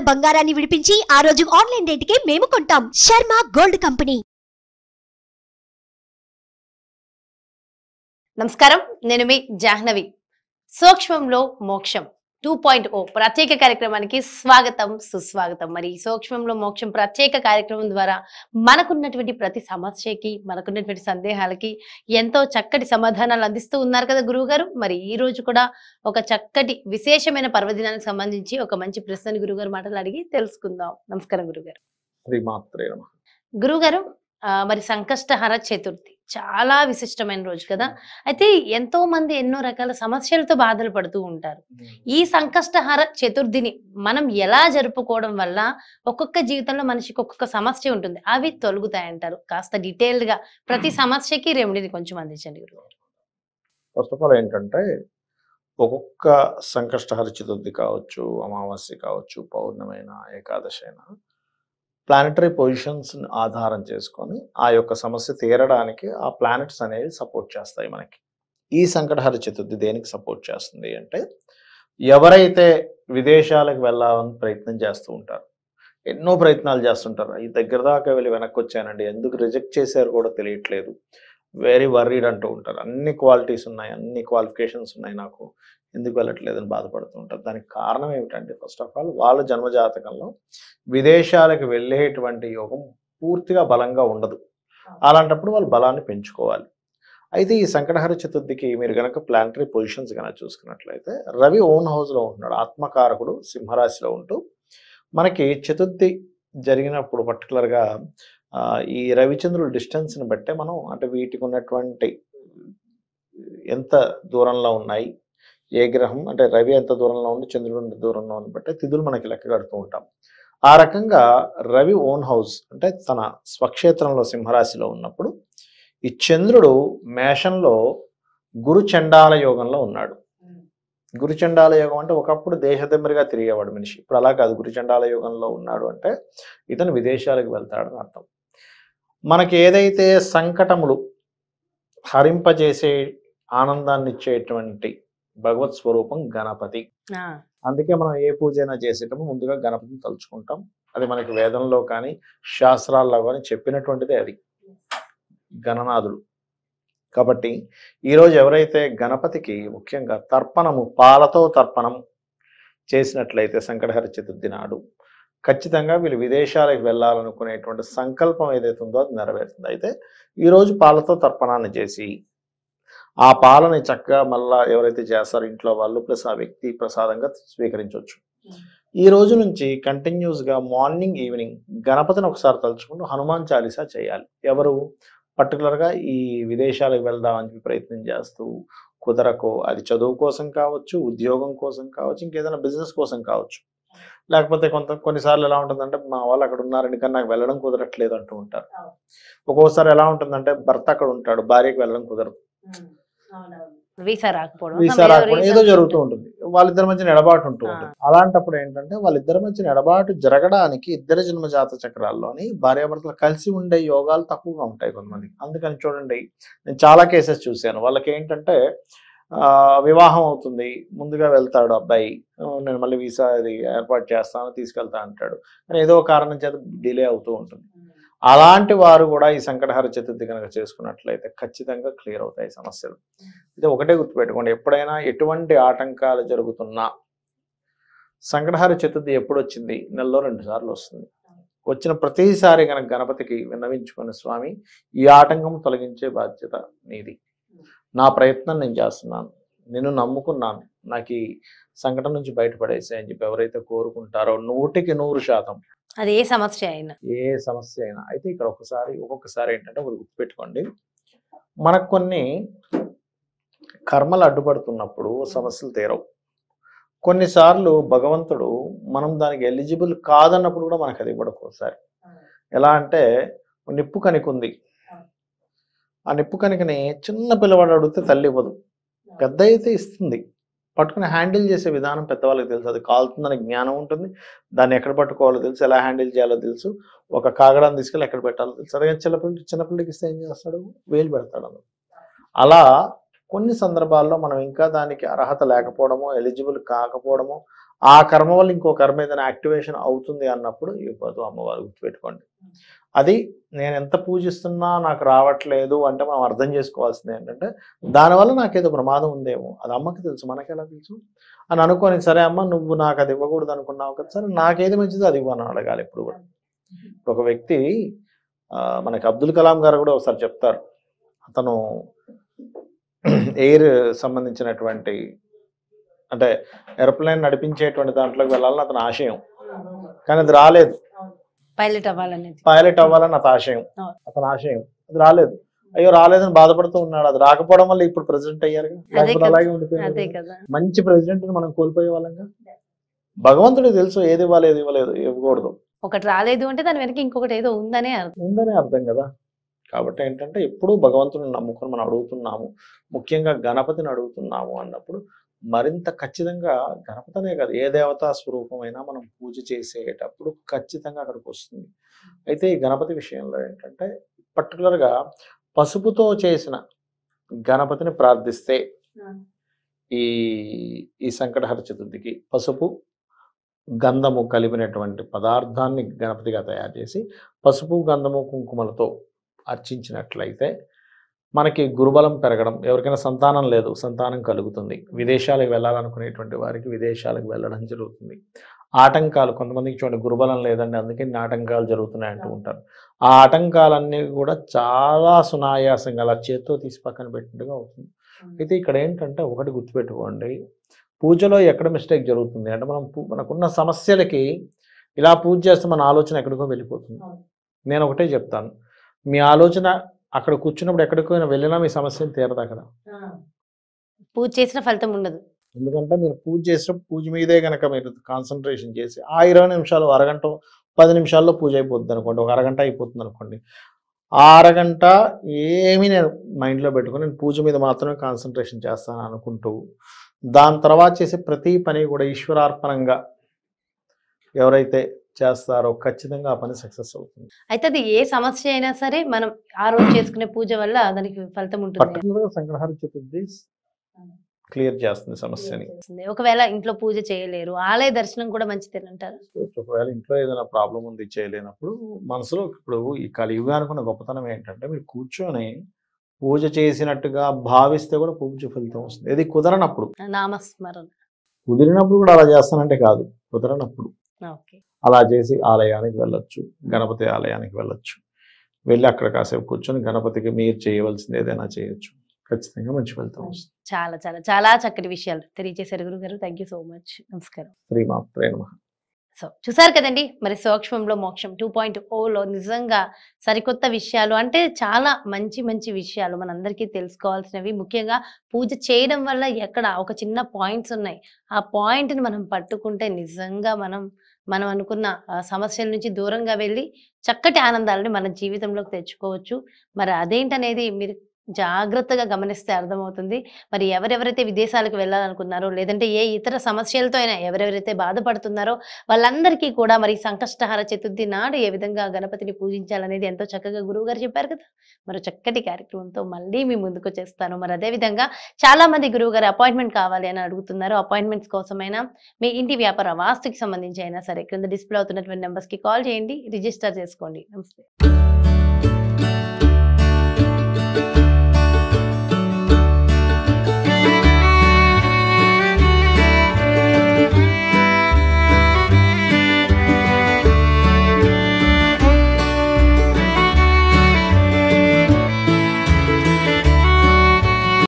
గ్రాముల బంగారాన్ని విడిపించి ఆ రోజు ఆన్లైన్ రేటుకే మేము కొంటాం. Sharma gold company. నమస్కారం, నేను మీ జాహ్నవి. సూక్ష్మంలో మోక్షం 2.0 ప్రత్యేక కార్యక్రమానికి స్వాగతం, సుస్వాగతం. మరి ఈ సూక్ష్మంలో మోక్షం ప్రత్యేక కార్యక్రమం ద్వారా మనకున్నటువంటి ప్రతి సమస్యకి, మనకున్నటువంటి సందేహాలకి ఎంతో చక్కటి సమాధానాలు అందిస్తూ ఉన్నారు కదా గురువు గారు. మరి ఈ రోజు కూడా ఒక చక్కటి విశేషమైన పర్వదినానికి సంబంధించి ఒక మంచి ప్రశ్నని గురుగారు మాటలు అడిగి తెలుసుకుందాం. నమస్కారం గురుగారు. గురుగారు, మరి సంకష్టహర చతుర్థి చాలా విశిష్టమైన రోజు కదా. అయితే ఎంతో మంది ఎన్నో రకాల సమస్యలతో బాధలు పడుతూ ఉంటారు. ఈ సంకష్టహర చతుర్థిని మనం ఎలా జరుపుకోవడం వల్ల ఒక్కొక్క జీవితంలో మనిషికి ఒక్కొక్క సమస్య ఉంటుంది, అవి తొలగుతాయంటారు? కాస్త డీటెయిల్డ్ గా ప్రతి సమస్యకి రెమెడీని కొంచెం అందించండి గురుగారు. ఫస్ట్ ఆఫ్ ఆల్ ఏంటంటే, ఒక్కొక్క సంకష్టహర చతుర్థి కావచ్చు, అమావాస్య కావచ్చు, పౌర్ణమైన, ఏకాదశి అయినా ప్లానెటరీ పొజిషన్స్ ఆధారం చేసుకొని ఆ యొక్క సమస్య తీరడానికి ఆ ప్లానెట్స్ అనేవి సపోర్ట్ చేస్తాయి మనకి. ఈ సంకటహర చతుర్థి దేనికి సపోర్ట్ చేస్తుంది అంటే, ఎవరైతే విదేశాలకు వెళ్ళాలని ప్రయత్నం చేస్తూ ఉంటారు, ఎన్నో ప్రయత్నాలు చేస్తుంటారు, ఈ దగ్గర దాకా వెళ్ళి వెనక్కి వచ్చానండి, ఎందుకు రిజెక్ట్ చేశారు కూడా తెలియట్లేదు, వెరీ వర్రీడ్ అంటూ ఉంటారు. అన్ని క్వాలిటీస్ ఉన్నాయి, అన్ని క్వాలిఫికేషన్స్ ఉన్నాయి, నాకు ఎందుకు వెళ్ళట్లేదని బాధపడుతూ ఉంటారు. దానికి కారణం ఏమిటంటే, ఫస్ట్ ఆఫ్ ఆల్ వాళ్ళ జన్మజాతకంలో విదేశాలకు వెళ్ళేటువంటి యోగం పూర్తిగా బలంగా ఉండదు. అలాంటప్పుడు వాళ్ళు బలాన్ని పెంచుకోవాలి. అయితే ఈ సంకటహర చతుర్థికి మీరు కనుక ప్లానటరీ పొజిషన్స్ కనుక చూసుకున్నట్లయితే, రవి ఓన్ హౌస్లో ఉంటున్నాడు, ఆత్మకారకుడు సింహరాశిలో ఉంటూ మనకి చతుర్థి జరిగినప్పుడు పర్టికులర్గా ఈ రవిచంద్రుల డిస్టెన్స్ని బట్టే మనం, అంటే వీటికి ఉన్నటువంటి ఎంత దూరంలో ఉన్నాయి, ఏ గ్రహం అంటే రవి ఎంత దూరంలో ఉండి చంద్రుడు ఎంత దూరంలో ఉంది బట్టే తిథులు మనకి లెక్క కడుతూ ఉంటాం. ఆ రకంగా రవి ఓన్ హౌస్ అంటే తన స్వక్షేత్రంలో సింహరాశిలో ఉన్నప్పుడు ఈ చంద్రుడు మేషంలో గురు చండాల యోగంలో ఉన్నాడు. గురు చండాల యోగం అంటే ఒకప్పుడు దేశదెమ్మరిగా తిరిగేవాడు మనిషి, ఇప్పుడు అలా కాదు. గురు చండాల యోగంలో ఉన్నాడు అంటే ఇతను విదేశాలకు వెళ్తాడని అర్థం. మనకి ఏదైతే సంకటములు హరింపజేసే ఆనందాన్ని ఇచ్చేటువంటి భగవత్ స్వరూపం గణపతి. అందుకే మనం ఏ పూజ అయినా చేసేటప్పుడు ముందుగా గణపతిని తలుచుకుంటాం. అది మనకి వేదంలో కానీ శాస్త్రాల్లో కానీ చెప్పినటువంటిదే అది, గణనాథుడు. కాబట్టి ఈరోజు ఎవరైతే గణపతికి ముఖ్యంగా తర్పణము, పాలతో తర్పణం చేసినట్లయితే సంకటహర చతుర్థి నాడు ఖచ్చితంగా వీళ్ళు విదేశాలకు వెళ్ళాలనుకునేటువంటి సంకల్పం ఏదైతే ఉందో అది నెరవేరుతుంది. అయితే ఈరోజు పాలతో తర్పణాన్ని చేసి ఆ పాలని చక్కగా మళ్ళా ఎవరైతే చేస్తారో ఇంట్లో వాళ్ళు ప్లస్ ఆ వ్యక్తి ప్రసాదంగా స్వీకరించవచ్చు. ఈ రోజు నుంచి కంటిన్యూస్గా మార్నింగ్ ఈవినింగ్ గణపతిని ఒకసారి తలుచుకుంటూ హనుమాన్ చాలీసా చేయాలి. ఎవరు పర్టికులర్గా ఈ విదేశాలకు వెళ్దామని ప్రయత్నం చేస్తూ కుదరకో, అది చదువు కోసం కావచ్చు, ఉద్యోగం కోసం కావచ్చు, ఇంకేదైనా బిజినెస్ కోసం కావచ్చు, లేకపోతే కొన్నిసార్లు ఎలా ఉంటుందంటే, మా వాళ్ళు అక్కడ ఉన్నారని కానీ నాకు వెళ్ళడం కుదరట్లేదు అంటూ ఉంటారు. ఒక్కోసారి ఎలా ఉంటుందంటే, భర్త అక్కడ ఉంటాడు, భార్యకి వెళ్ళడం కుదరదు, వీసా రాకపోవడం ఏదో జరుగుతూ ఉంటుంది, వాళ్ళిద్దరి మధ్య ఎడబాటు ఉంటూ ఉంటుంది. అలాంటప్పుడు ఏంటంటే, వాళ్ళిద్దరి మధ్య ఎడబాటు జరగడానికి ఇద్దరి జన్మ జాత చక్రాల్లోని భార్యాభర్తలు కలిసి ఉండే యోగాలు తక్కువగా ఉంటాయి కొంతమందికి. అందుకని చూడండి, నేను చాలా కేసెస్ చూశాను. వాళ్ళకి ఏంటంటే వివాహం అవుతుంది, ముందుగా వెళ్తాడు అబ్బాయి, నేను మళ్ళీ వీసా అది ఏర్పాటు చేస్తాను తీసుకెళ్తా అంటాడు, కానీ ఏదో కారణం చేత డిలే అవుతూ ఉంటుంది. అలాంటి వారు కూడా ఈ సంకటహర చతుర్థి కనుక చేసుకున్నట్లయితే ఖచ్చితంగా క్లియర్ అవుతాయి సమస్యలు. ఇది ఒకటే గుర్తుపెట్టుకోండి, ఎప్పుడైనా ఎటువంటి ఆటంకాలు జరుగుతున్నా సంకటహర చతుర్థి ఎప్పుడు వచ్చింది, నెలలో 2 సార్లు వస్తుంది. వచ్చిన ప్రతిసారి కనుక గణపతికి విన్నవించుకుని, స్వామి ఈ ఆటంకం తొలగించే బాధ్యత నీది, నా ప్రయత్నం నేను చేస్తున్నాను, నేను నమ్ముకున్నాను, నాకు ఈ సంకటం నుంచి బయటపడేసే అని చెప్పి ఎవరైతే కోరుకుంటారో 100కి 100%, అది ఏ సమస్య అయినా అయితే ఇక్కడ ఒక్కొక్కసారి ఏంటంటే ఒకటి గుర్తుపెట్టుకోండి, మనకు కొన్ని కర్మలు అడ్డుపడుతున్నప్పుడు సమస్యలు తీరవు. కొన్నిసార్లు భగవంతుడు మనం దానికి ఎలిజిబుల్ కాదన్నప్పుడు కూడా మనకు అది ఇవ్వడు. ఒకసారి ఎలా అంటే, నిప్పు కనికుంది, ఆ నిప్పు కనికని చిన్న పిల్లవాడు అడిగితే తల్లి ఇవ్వదు, పెద్ద అయితే ఇస్తుంది. పట్టుకుని హ్యాండిల్ చేసే విధానం పెద్దవాళ్ళకి తెలుసు, అది కాలుతుందని జ్ఞానం ఉంటుంది, దాన్ని ఎక్కడ పట్టుకోవాలో తెలుసు, ఎలా హ్యాండిల్ చేయాలో తెలుసు, ఒక కాగడాన్ని తీసుకెళ్ళి ఎక్కడ పెట్టాలో తెలుసు. అదే చిన్నపిల్లకి ఇస్తే ఏం చేస్తాడు, వేలు పెడతాడు. అలా కొన్ని సందర్భాల్లో మనం ఇంకా దానికి అర్హత లేకపోవడమో, ఎలిజిబుల్ కాకపోవడమో, ఆ కర్మ వల్ల ఇంకో కర్మ ఏదైనా యాక్టివేషన్ అవుతుంది అన్నప్పుడు ఇవ్వదు అమ్మవారు, గుర్తుపెట్టుకోండి. అది నేను ఎంత పూజిస్తున్నా నాకు రావట్లేదు అంటే మనం అర్థం చేసుకోవాల్సింది ఏంటంటే దానివల్ల నాకేదో ప్రమాదం ఉందేమో, అది అమ్మకి తెలుసు, మనకెలా తెలుసు అని అనుకొని, సరే అమ్మ నువ్వు నాకు అది ఇవ్వకూడదు అనుకున్నావు కదా, సరే నాకేది మంచిదో అది ఇవ్వని అడగాలి ఎప్పుడు కూడా. ఒక వ్యక్తి మనకి అబ్దుల్ కలాం గారు కూడా ఒకసారి చెప్తారు, అతను ఎయిర్ సంబంధించినటువంటి అంటే ఏరోప్లేన్ నడిపించేటువంటి దాంట్లోకి వెళ్ళాలని అతని ఆశయం, కానీ అది రాలేదు. పైలట్ అవ్వాలనేది, పైలట్ అవ్వాలని అతని ఆశయం, అతని ఆశయం అది రాలేదు. అయ్యో రాలేదని బాధపడుతూ ఉన్నాడు. అది రాకపోవడం వల్ల ఇప్పుడు ప్రెసిడెంట్ అయ్యారు, అలాగే ఉండిపోయారు. మంచి ప్రెసిడెంట్ మనం కోల్పోయే వాళ్ళంగా. భగవంతుడికి తెలుసు ఏది ఇవ్వాలి ఏది ఇవ్వలేదు, ఇవ్వకూడదు. ఒకటి రాలేదు అంటే దాని వెనక ఇంకొకటి ఏదో ఉందనే అర్థం కదా. కాబట్టి ఏంటంటే ఎప్పుడు భగవంతుని నమ్ముకొని మనం అడుగుతున్నాము, ముఖ్యంగా గణపతిని అడుగుతున్నాము అన్నప్పుడు మరింత ఖచ్చితంగా గణపతనే కాదు ఏ దేవతా స్వరూపమైనా మనం పూజ చేసేటప్పుడు ఖచ్చితంగా అక్కడికి వస్తుంది. అయితే ఈ గణపతి విషయంలో ఏంటంటే పర్టికులర్గా పసుపుతో చేసిన గణపతిని ప్రార్థిస్తే ఈ ఈ సంకటహర చతుర్థికి పసుపు గంధము కలిపినటువంటి పదార్థాన్ని గణపతిగా తయారు చేసి పసుపు గంధము కుంకుమలతో అర్చించినట్లయితే మనకి గురుబలం పెరగడం, ఎవరికైనా సంతానం లేదు సంతానం కలుగుతుంది, విదేశాలకు వెళ్ళాలనుకునేటువంటి వారికి విదేశాలకు వెళ్ళడం జరుగుతుంది. ఆటంకాలు కొంతమందికి చూడండి గురుబలం లేదండి అందుకే ఆటంకాలు జరుగుతున్నాయి అంటూ ఉంటారు. ఆ ఆటంకాలన్నీ కూడా చాలా సునాయాసంగా అలా చేత్తో తీసి పక్కన పెట్టినట్టుగా అవుతుంది. అయితే ఇక్కడ ఏంటంటే ఒకటి గుర్తుపెట్టుకోండి, పూజలో ఎక్కడ మిస్టేక్ జరుగుతుంది అంటే మనకున్న సమస్యలకి ఇలా పూజ చేస్తే మన ఆలోచన ఎక్కడికో వెళ్ళిపోతుంది. నేను ఒకటే చెప్తాను, మీ ఆలోచన అక్కడ కూర్చున్నప్పుడు ఎక్కడికైనా వెళ్ళినా మీ సమస్యను తీరదు అక్కడ, పూజ చేసిన ఫలితం ఉండదు. ఎందుకంటే మీరు పూజ చేసినప్పుడు పూజ మీదే కనుక మీరు కాన్సన్ట్రేషన్ చేసి ఆ 20 నిమిషాలు అరగంట 10 నిమిషాల్లో పూజ అయిపోతుంది అనుకోండి, ఒక అరగంట అయిపోతుంది అనుకోండి, ఆ అరగంట ఏమీ నేను మైండ్లో పెట్టుకుని నేను పూజ మీద మాత్రమే కాన్సన్ట్రేషన్ చేస్తాను అనుకుంటూ దాని తర్వాత చేసే ప్రతి పని కూడా ఈశ్వరార్పణంగా ఎవరైతే చేస్తారో ఖచ్చితంగా ఆ పని సక్సెస్ అవుతుంది. అయితే అది ఏ సమస్య అయినా సరే మనం ఆ రోజు చేసుకునే పూజ వల్ల దానికి ఫలితం ఉంటుంది. పర్టికులర్గా సంకటహర చతుర్థి క్లియర్ చేస్తుంది సమస్యని. ఒకవేళ ఇంట్లో పూజ చేయలేరు, ఆలయ దర్శనం కూడా మంచిదేనంటారు. ఒకవేళ ఇంట్లో ఏదైనా ప్రాబ్లం ఉంది చేయలేనప్పుడు మనసులో ఇప్పుడు ఈ కలియుగానికి ఉన్న గొప్పతనం ఏంటంటే మీరు కూర్చొని పూజ చేసినట్టుగా భావిస్తే కూడా పూజ ఫలితం వస్తుంది. ఇది కుదరనప్పుడు, నామస్మరణ కుదిరినప్పుడు కూడా అలా చేస్తానంటే కాదు, కుదరనప్పుడు అలా చేసి ఆలయానికి వెళ్ళొచ్చు, గణపతి ఆలయానికి వెళ్ళొచ్చు, వెళ్ళి అక్కడ కాసేపు కూర్చొని గణపతికి మీరు చేయవలసింది ఏదైనా చేయొచ్చు, ఖచ్చితంగా మంచి ఫలితం వస్తుంది. చాలా చాలా చాలా చక్కటి విషయాలు తెలియజేశారు గురుగారు. Thank you so much. నమస్కారం. శ్రీమాత్రే నమః. సో చూసారు కదండి, మరి సూక్ష్మంలో మోక్షం 2.0లో నిజంగా సరికొత్త విషయాలు అంటే చాలా మంచి మంచి విషయాలు మనందరికీ తెలుసుకోవాల్సినవి. ముఖ్యంగా పూజ చేయడం వల్ల ఎక్కడ ఒక చిన్న పాయింట్స్ ఉన్నాయి, ఆ పాయింట్ని మనం పట్టుకుంటే నిజంగా మనం అనుకున్న సమస్యల నుంచి దూరంగా వెళ్ళి చక్కటి ఆనందాలని మన జీవితంలోకి తెచ్చుకోవచ్చు. మరి అదేంటనేది మీరు జాగ్రత్తగా గమనిస్తే అర్థమవుతుంది. మరి ఎవరెవరైతే విదేశాలకు వెళ్ళాలనుకున్నారో లేదంటే ఏ ఇతర సమస్యలతో అయినా ఎవరెవరైతే బాధపడుతున్నారో వాళ్ళందరికీ కూడా మరి సంకష్టహార చతుర్థి నాడు ఏ విధంగా గణపతిని పూజించాలనేది ఎంతో చక్కగా గురువు గారు చెప్పారు కదా. మరో చక్కటి కార్యక్రమంతో మళ్ళీ మీ ముందుకు చేస్తాను. మరి అదేవిధంగా చాలా మంది గురువు గారు అపాయింట్మెంట్ కావాలి అని అడుగుతున్నారు. అపాయింట్మెంట్స్ కోసమైనా మీ ఇంటి వ్యాపార వాస్తుకి సంబంధించి అయినా సరే క్రింద డిస్ప్లే అవుతున్నటువంటి నెంబర్స్కి కాల్ చేయండి, రిజిస్టర్ చేసుకోండి. నమస్తే.